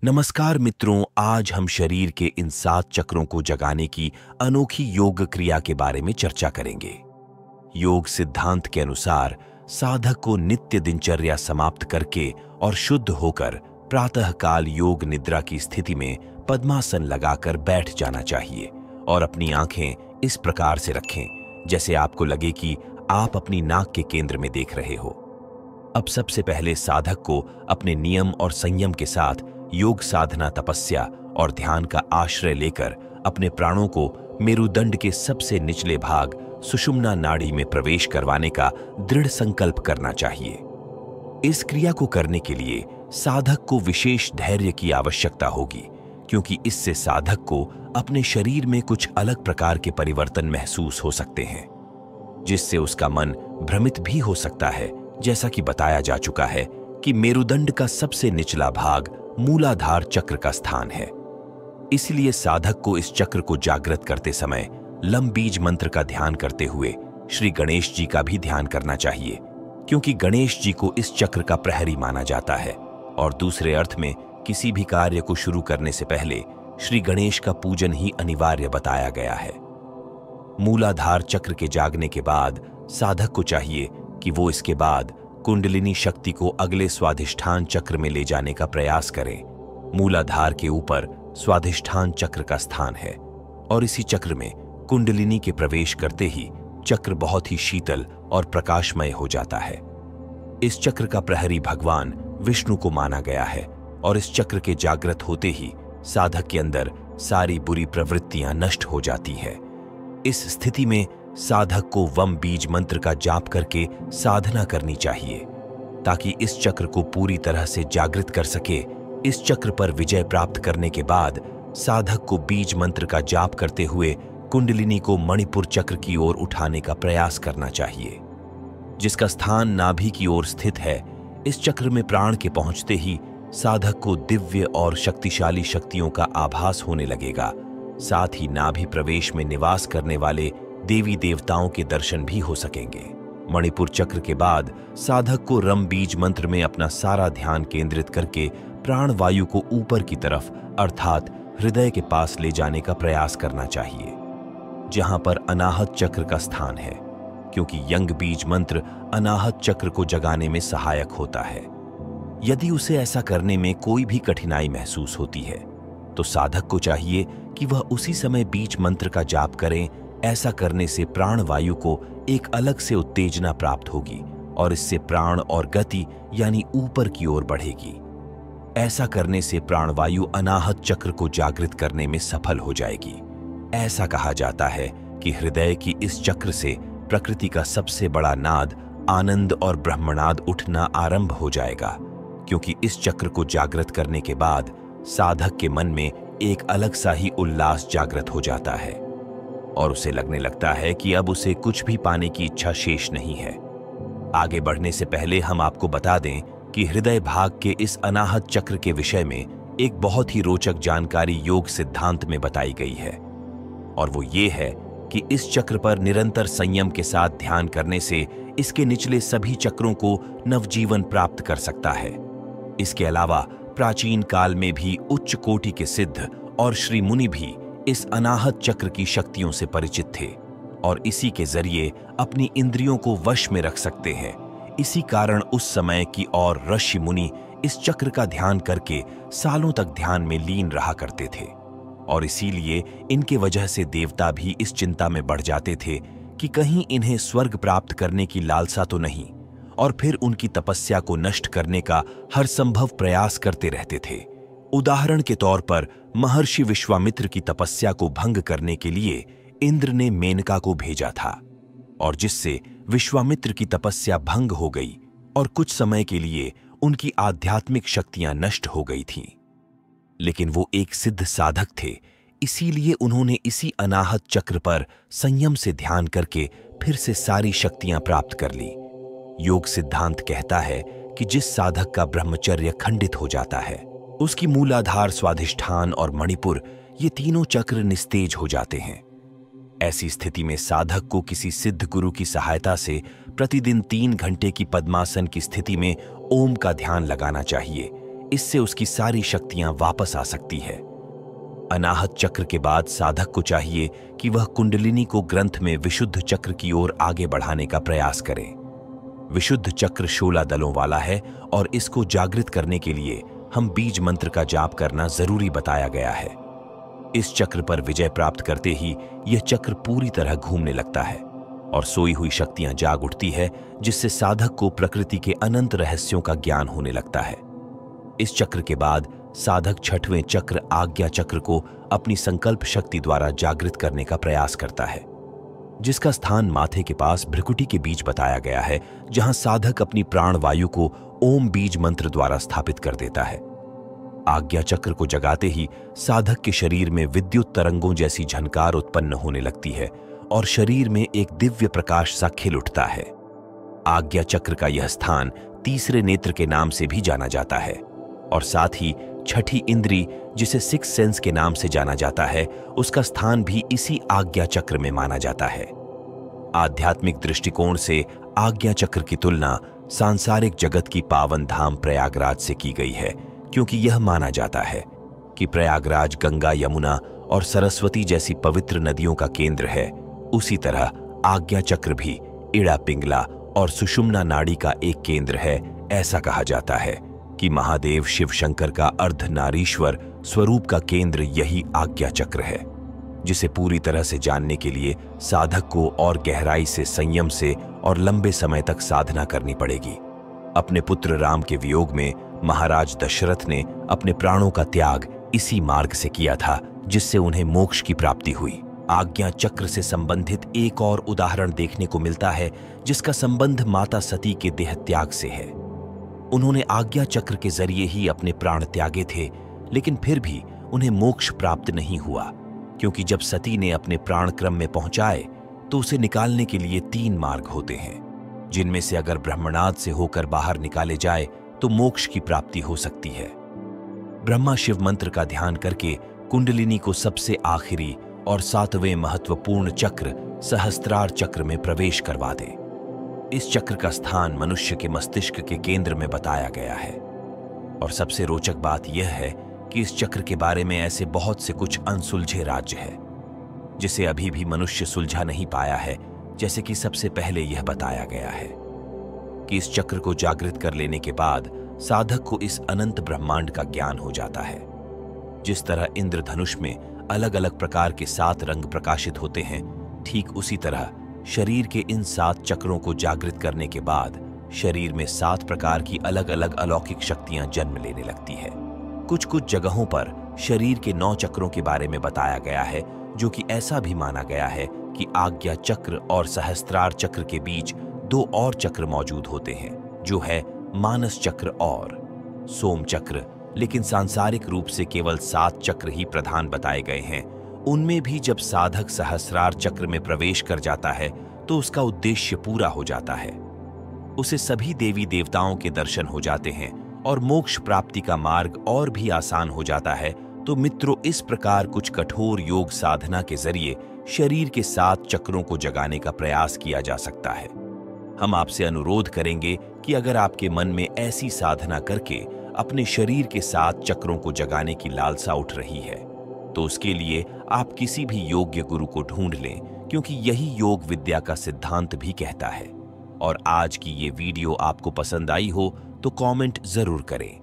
नमस्कार मित्रों, आज हम शरीर के इन 7 चक्रों को जगाने की अनोखी योग क्रिया के बारे में चर्चा करेंगे। योग सिद्धांत के अनुसार साधक को नित्य दिनचर्या समाप्त करके और शुद्ध होकर प्रातःकाल योग निद्रा की स्थिति में पद्मासन लगाकर बैठ जाना चाहिए और अपनी आंखें इस प्रकार से रखें जैसे आपको लगे कि आप अपनी नाक के केंद्र में देख रहे हो। अब सबसे पहले साधक को अपने नियम और संयम के साथ योग साधना, तपस्या और ध्यान का आश्रय लेकर अपने प्राणों को मेरुदंड के सबसे निचले भाग सुषुम्ना नाड़ी में प्रवेश करवाने का दृढ़ संकल्प करना चाहिए। इस क्रिया को करने के लिए साधक को विशेष धैर्य की आवश्यकता होगी, क्योंकि इससे साधक को अपने शरीर में कुछ अलग प्रकार के परिवर्तन महसूस हो सकते हैं, जिससे उसका मन भ्रमित भी हो सकता है। जैसा कि बताया जा चुका है कि मेरुदंड का सबसे निचला भाग मूलाधार चक्र का स्थान है। इसलिए साधक को इस चक्र को जागृत करते समय लम बीज मंत्र का ध्यान करते हुए श्री गणेश जी का भी ध्यान करना चाहिए, क्योंकि गणेश जी को इस चक्र का प्रहरी माना जाता है और दूसरे अर्थ में किसी भी कार्य को शुरू करने से पहले श्री गणेश का पूजन ही अनिवार्य बताया गया है। मूलाधार चक्र के जागने के बाद साधक को चाहिए कि वो इसके बाद कुंडलिनी शक्ति को अगले स्वाधिष्ठान चक्र में ले जाने का प्रयास करें। मूलाधार के ऊपर स्वाधिष्ठान चक्र का स्थान है और इसी चक्र में कुंडलिनी के प्रवेश करते ही चक्र बहुत ही शीतल और प्रकाशमय हो जाता है। इस चक्र का प्रहरी भगवान विष्णु को माना गया है और इस चक्र के जागृत होते ही साधक के अंदर सारी बुरी प्रवृत्तियां नष्ट हो जाती है। इस स्थिति में साधक को वम बीज मंत्र का जाप करके साधना करनी चाहिए ताकि इस चक्र को पूरी तरह से जागृत कर सके। इस चक्र पर विजय प्राप्त करने के बाद साधक को बीज मंत्र का जाप करते हुए कुंडलिनी को मणिपुर चक्र की ओर उठाने का प्रयास करना चाहिए, जिसका स्थान नाभि की ओर स्थित है। इस चक्र में प्राण के पहुंचते ही साधक को दिव्य और शक्तिशाली शक्तियों का आभास होने लगेगा। साथ ही नाभि प्रवेश में निवास करने वाले देवी देवताओं के दर्शन भी हो सकेंगे। मणिपुर चक्र के बाद साधक को रम बीज मंत्र में अपना सारा ध्यान केंद्रित करके प्राण वायु को ऊपर की तरफ अर्थात हृदय के पास ले जाने का प्रयास करना चाहिए, जहां पर अनाहत चक्र का स्थान है, क्योंकि यंग बीज मंत्र अनाहत चक्र को जगाने में सहायक होता है। यदि उसे ऐसा करने में कोई भी कठिनाई महसूस होती है तो साधक को चाहिए कि वह उसी समय बीज मंत्र का जाप करें। ऐसा करने से प्राण वायु को एक अलग से उत्तेजना प्राप्त होगी और इससे प्राण और गति यानी ऊपर की ओर बढ़ेगी। ऐसा करने से प्राणवायु अनाहत चक्र को जागृत करने में सफल हो जाएगी। ऐसा कहा जाता है कि हृदय की इस चक्र से प्रकृति का सबसे बड़ा नाद आनंद और ब्रह्मनाद उठना आरंभ हो जाएगा, क्योंकि इस चक्र को जागृत करने के बाद साधक के मन में एक अलग सा ही उल्लास जागृत हो जाता है और उसे लगने लगता है कि अब उसे कुछ भी पाने की इच्छा शेष नहीं है। आगे बढ़ने से पहले हम आपको बता दें कि हृदय भाग के इस अनाहत चक्र के विषय में एक बहुत ही रोचक जानकारी योग सिद्धांत में बताई गई है, और वो ये है कि इस चक्र पर निरंतर संयम के साथ ध्यान करने से इसके निचले सभी चक्रों को नवजीवन प्राप्त कर सकता है। इसके अलावा प्राचीन काल में भी उच्च कोटि के सिद्ध और श्री मुनि भी इस अनाहत चक्र की शक्तियों से परिचित थे और इसी के जरिए अपनी इंद्रियों को वश में रख सकते हैं। इसी कारण उस समय की और ऋषि मुनि इस चक्र का ध्यान करके सालों तक ध्यान में लीन रहा करते थे और इसीलिए इनके वजह से देवता भी इस चिंता में बढ़ जाते थे कि कहीं इन्हें स्वर्ग प्राप्त करने की लालसा तो नहीं, और फिर उनकी तपस्या को नष्ट करने का हर संभव प्रयास करते रहते थे। उदाहरण के तौर पर महर्षि विश्वामित्र की तपस्या को भंग करने के लिए इंद्र ने मेनका को भेजा था और जिससे विश्वामित्र की तपस्या भंग हो गई और कुछ समय के लिए उनकी आध्यात्मिक शक्तियां नष्ट हो गई थीं। लेकिन वो एक सिद्ध साधक थे, इसीलिए उन्होंने इसी अनाहत चक्र पर संयम से ध्यान करके फिर से सारी शक्तियां प्राप्त कर ली। योग सिद्धांत कहता है कि जिस साधक का ब्रह्मचर्य खंडित हो जाता है उसकी मूलाधार, स्वाधिष्ठान और मणिपुर ये तीनों चक्र निस्तेज हो जाते हैं। ऐसी स्थिति में साधक को किसी सिद्ध गुरु की सहायता से प्रतिदिन 3 घंटे की पद्मासन की स्थिति में ओम का ध्यान लगाना चाहिए। इससे उसकी सारी शक्तियां वापस आ सकती है। अनाहत चक्र के बाद साधक को चाहिए कि वह कुंडलिनी को ग्रंथ में विशुद्ध चक्र की ओर आगे बढ़ाने का प्रयास करे। विशुद्ध चक्र 16 दलों वाला है और इसको जागृत करने के लिए हम बीज मंत्र का जाप करना जरूरी बताया गया है। इस चक्र पर विजय प्राप्त करते ही यह चक्र पूरी तरह घूमने लगता है और सोई हुई शक्तियां जाग उठती है, जिससे साधक को प्रकृति के अनंत रहस्यों का ज्ञान होने लगता है। इस चक्र के बाद साधक 6वें चक्र आज्ञा चक्र को अपनी संकल्प शक्ति द्वारा जागृत करने का प्रयास करता है, जिसका स्थान माथे के पास भ्रिकुटी के बीच बताया गया है, जहां साधक अपनी प्राण वायु को ओम बीज मंत्र द्वारा स्थापित कर देता है। आज्ञा चक्र को जगाते ही साधक के शरीर में विद्युत तरंगों जैसी झनकार उत्पन्न होने लगती है और शरीर में एक दिव्य प्रकाश सा खिल उठता है। आज्ञा चक्र का यह स्थान तीसरे नेत्र के नाम से भी जाना जाता है और साथ ही छठी इंद्री, जिसे सिक्स सेंस के नाम से जाना जाता है, उसका स्थान भी इसी आज्ञा चक्र में माना जाता है। आध्यात्मिक दृष्टिकोण से आज्ञा चक्र की तुलना सांसारिक जगत की पावन धाम प्रयागराज से की गई है, क्योंकि यह माना जाता है कि प्रयागराज गंगा, यमुना और सरस्वती जैसी पवित्र नदियों का केंद्र है। उसी तरह आज्ञा चक्र भी इड़ा, पिंगला और सुषुम्ना नाड़ी का एक केंद्र है। ऐसा कहा जाता है कि महादेव शिव शंकर का अर्धनारीश्वर स्वरूप का केंद्र यही आज्ञा चक्र है, जिसे पूरी तरह से जानने के लिए साधक को और गहराई से, संयम से और लंबे समय तक साधना करनी पड़ेगी। अपने पुत्र राम के वियोग में महाराज दशरथ ने अपने प्राणों का त्याग इसी मार्ग से किया था, जिससे उन्हें मोक्ष की प्राप्ति हुई। आज्ञा चक्र से संबंधित एक और उदाहरण देखने को मिलता है, जिसका संबंध माता सती के देह त्याग से है। उन्होंने आज्ञा चक्र के जरिए ही अपने प्राण त्यागे थे, लेकिन फिर भी उन्हें मोक्ष प्राप्त नहीं हुआ, क्योंकि जब सती ने अपने प्राण क्रम में पहुंचाए तो उसे निकालने के लिए 3 मार्ग होते हैं, जिनमें से अगर ब्रह्मनाद से होकर बाहर निकाले जाए तो मोक्ष की प्राप्ति हो सकती है। ब्रह्मा शिव मंत्र का ध्यान करके कुंडलिनी को सबसे आखिरी और 7वें महत्वपूर्ण चक्र सहस्त्रार चक्र में प्रवेश करवा दे। इस चक्र का स्थान मनुष्य के मस्तिष्क के केंद्र में बताया गया है। और सबसे रोचक बात यह है कि इस चक्र के बारे में ऐसे बहुत से कुछ अनसुलझे राज्य है, जिसे अभी भी मनुष्य सुलझा नहीं पाया है। जैसे कि सबसे पहले यह बताया गया है कि इस चक्र को जागृत कर लेने के बाद साधक को इस अनंत ब्रह्मांड का ज्ञान हो जाता है। जिस तरह इंद्रधनुष में अलग अलग प्रकार के 7 रंग प्रकाशित होते हैं, ठीक उसी तरह शरीर के इन 7 चक्रों को जागृत करने के बाद शरीर में 7 प्रकार की अलग अलग अलौकिक शक्तियां जन्म लेने लगती है। कुछ कुछ जगहों पर शरीर के 9 चक्रों के बारे में बताया गया है, जो कि ऐसा भी माना गया है कि आज्ञा चक्र और सहस्त्रार चक्र के बीच 2 और चक्र मौजूद होते हैं, जो है मानस चक्र और सोम चक्र। लेकिन सांसारिक रूप से केवल 7 चक्र ही प्रधान बताए गए हैं। उनमें भी जब साधक सहस्रार चक्र में प्रवेश कर जाता है तो उसका उद्देश्य पूरा हो जाता है। उसे सभी देवी देवताओं के दर्शन हो जाते हैं और मोक्ष प्राप्ति का मार्ग और भी आसान हो जाता है। तो मित्रों, इस प्रकार कुछ कठोर योग साधना के जरिए शरीर के 7 चक्रों को जगाने का प्रयास किया जा सकता है। हम आपसे अनुरोध करेंगे कि अगर आपके मन में ऐसी साधना करके अपने शरीर के 7 चक्रों को जगाने की लालसा उठ रही है, तो उसके लिए आप किसी भी योग्य गुरु को ढूंढ लें, क्योंकि यही योग विद्या का सिद्धांत भी कहता है। और आज की ये वीडियो आपको पसंद आई हो तो कमेंट जरूर करें।